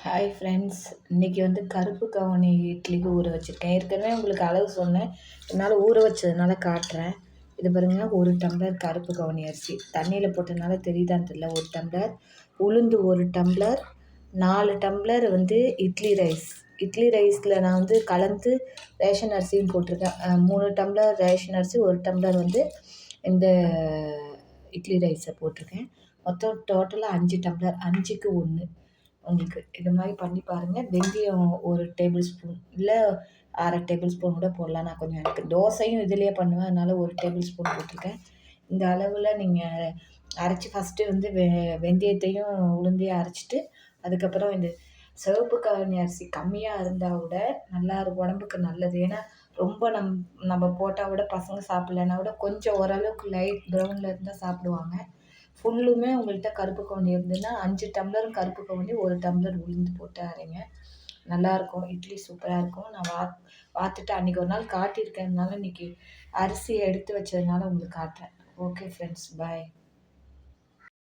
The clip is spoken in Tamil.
ஹாய் ஃப்ரெண்ட்ஸ், இன்றைக்கி வந்து கருப்பு கவுனி இட்லிக்கு ஊற வச்சுருக்கேன். ஏற்கனவே உங்களுக்கு அளவு சொன்னேன், என்னால் ஊற வச்சதுனால காட்டுறேன். இது பாருங்கள், 1 டம்ளர் கருப்பு கவுனி அரிசி தண்ணியில் போட்டதுனால தெரியுதான்னு தெரியல. 1 டம்ளர் உளுந்து, 1 டம்ளர், 4 டம்ளர் வந்து இட்லி ரைஸ். இட்லி ரைஸில் நான் வந்து கலந்து ரேஷன் அரிசியும் போட்டிருக்கேன். 3 டம்ளர் ரேஷன் அரிசி, 1 டம்ளர் வந்து இந்த இட்லி ரைஸை போட்டிருக்கேன். மொத்தம் டோட்டலாக 5 டம்ளர், 5க்கு 1. உங்களுக்கு இது மாதிரி பண்ணி பாருங்கள். வெந்தயம் 1 டேபிள் ஸ்பூன் இல்லை 1/2 டேபிள் ஸ்பூன் கூட போடலாம். நான் கொஞ்சம் எனக்கு தோசையும் இதிலேயே பண்ணுவேன், அதனால் 1 டேபிள் ஸ்பூன் போட்டிருக்கேன். இந்த அளவில் நீங்கள் அரைச்சி ஃபஸ்ட்டு வந்து வெந்தயத்தையும் உளுந்தையும் அரைச்சிட்டு, அதுக்கப்புறம் இந்த சிவப்பு கவுனி அரிசி கம்மியாக இருந்தால் விட நல்லாயிருக்கும், உடம்புக்கு நல்லது. ஏன்னா ரொம்ப நம்ம போட்டால் விட பசங்க சாப்பிட்லன்னா விட கொஞ்சம் ஓரளவுக்கு லைட் ப்ரௌனில் இருந்தால் சாப்பிடுவாங்க. ஃபுல்லுமே உங்கள்கிட்ட கருப்பு கவுனி இருந்ததுன்னா 5 டம்ளர் கருப்பு கவுனி, 1 டம்ளர் உளுந்து போட்டு அரைங்க. நல்லாயிருக்கும், இட்லி சூப்பராக இருக்கும். நான் பார்த்துட்டு அன்றைக்கி ஒரு நாள் காட்டியிருக்கேன்னால இன்றைக்கி அரிசியை எடுத்து வச்சதுனால உங்களுக்கு காட்டுறேன். ஓகே ஃப்ரெண்ட்ஸ், பாய்.